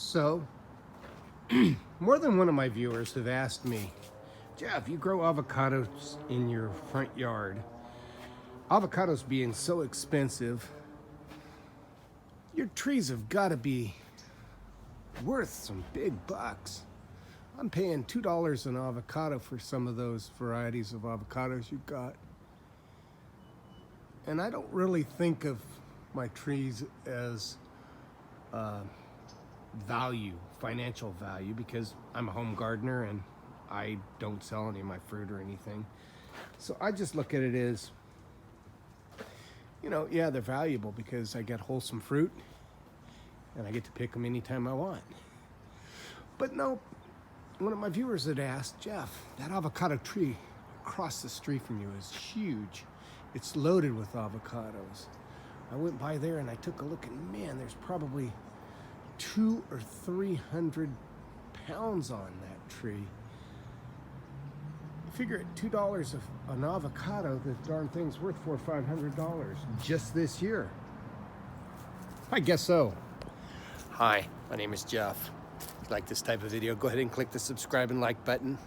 So, more than one of my viewers have asked me, Jeff, you grow avocados in your front yard. Avocados being so expensive, your trees have got to be worth some big bucks. I'm paying $2 an avocado for some of those varieties of avocados you've got. And I don't really think of my trees as value, financial value, because I'm a home gardener and I don't sell any of my fruit or anything. So I just look at it as, yeah, they're valuable because I get wholesome fruit and I get to pick them anytime I want. But no, one of my viewers had asked, Jeff, that avocado tree across the street from you is huge. It's loaded with avocados. I went by there and I took a look, and man, there's probably 200 or 300 pounds on that tree. Figure at $2 an avocado, the darn thing's worth $400 or $500 just this year. I guess so. Hi, my name is Jeff. If you like this type of video, go ahead and click the subscribe and like button.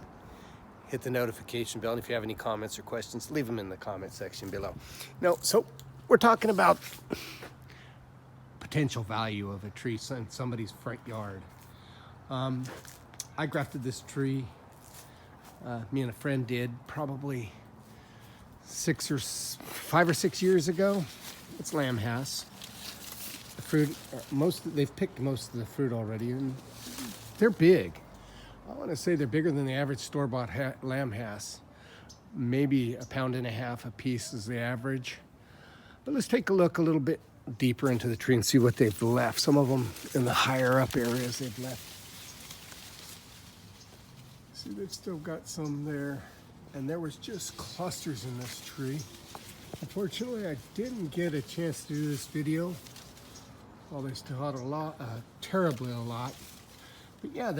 Hit the notification bell, and if you have any comments or questions, leave them in the comment section below. So we're talking about potential value of a tree in somebody's front yard. I grafted this tree, me and a friend did, probably 5 or 6 years ago. It's lambhass. The fruit, they've picked most of the fruit already, and they're big. I want to say they're bigger than the average store-bought lambhass. Maybe 1.5 pounds a piece is the average. But let's take a look a little bit deeper into the tree and see what they've left. Some of them in the higher up areas they've left. See, they've still got some there. And there was just clusters in this tree. Unfortunately, I didn't get a chance to do this video. Well, they still had a lot, terribly a lot. But yeah,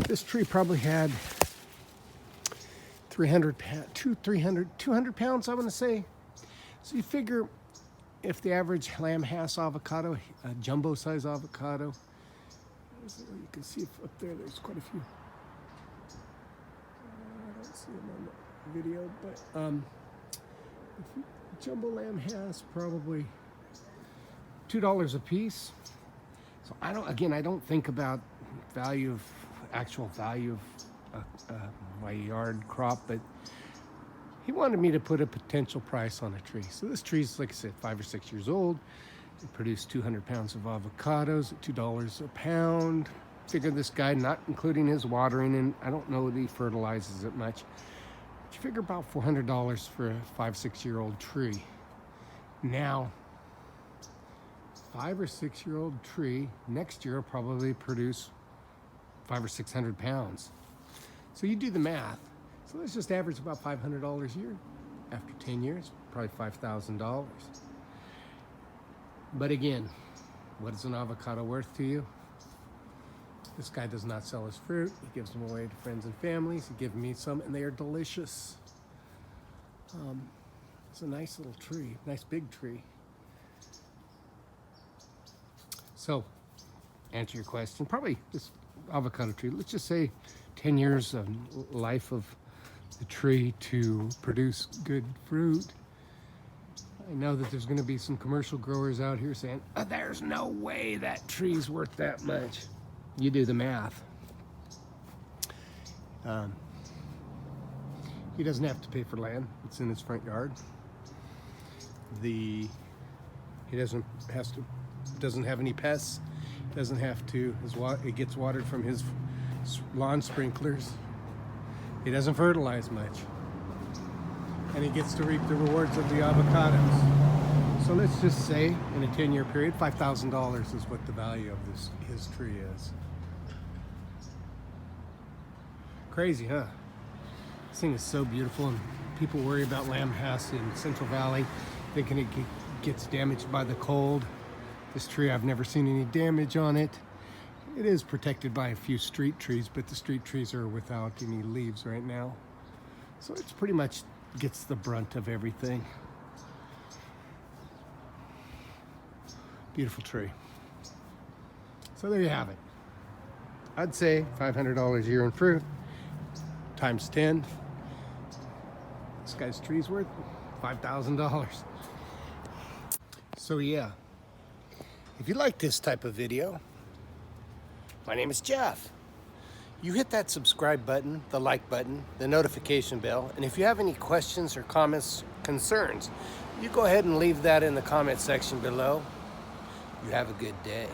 this tree probably had 200 pounds, I want to say. So you figure if the average lambhass avocado, a jumbo size avocado, you can see up there, there's quite a few. I don't see them on the video, but jumbo lambhass, probably $2 a piece. So I don't think about actual value of my yard crop, but he wanted me to put a potential price on a tree. So this tree's, like I said, 5 or 6 years old. It produced 200 pounds of avocados at $2 a pound. Figure this guy, not including his watering, and I don't know that he fertilizes it much, but you figure about $400 for a 5 or 6 year old tree. Now, 5 or 6 year old tree next year will probably produce 500 or 600 pounds. So you do the math. So let's just average about $500 a year. After 10 years, probably $5,000. But again, what is an avocado worth to you? This guy does not sell his fruit. He gives them away to friends and families. He gives me some, and they are delicious. It's a nice little tree, nice big tree. So, answer your question, probably this avocado tree, let's just say 10 years of life of the tree to produce good fruit. I know that there's going to be some commercial growers out here saying, there's no way that tree's worth that much. You do the math. He doesn't have to pay for land. It's in his front yard. He doesn't have any pests. Doesn't have to. It gets watered from his lawn sprinklers. He doesn't fertilize much, and he gets to reap the rewards of the avocados. So let's just say, in a 10-year period, $5,000 is what the value of his tree is. Crazy, huh? This thing is so beautiful, and people worry about lambhass in Central Valley, thinking it gets damaged by the cold. This tree, I've never seen any damage on it. It is protected by a few street trees, but the street trees are without any leaves right now. So it's pretty much gets the brunt of everything. Beautiful tree. So there you have it. I'd say $500 a year in fruit times 10. This guy's tree's worth $5,000. So yeah, if you like this type of video, my name is Jeff. You hit that subscribe button, the like button, the notification bell, and if you have any questions or comments, concerns, you go ahead and leave that in the comment section below. You have a good day.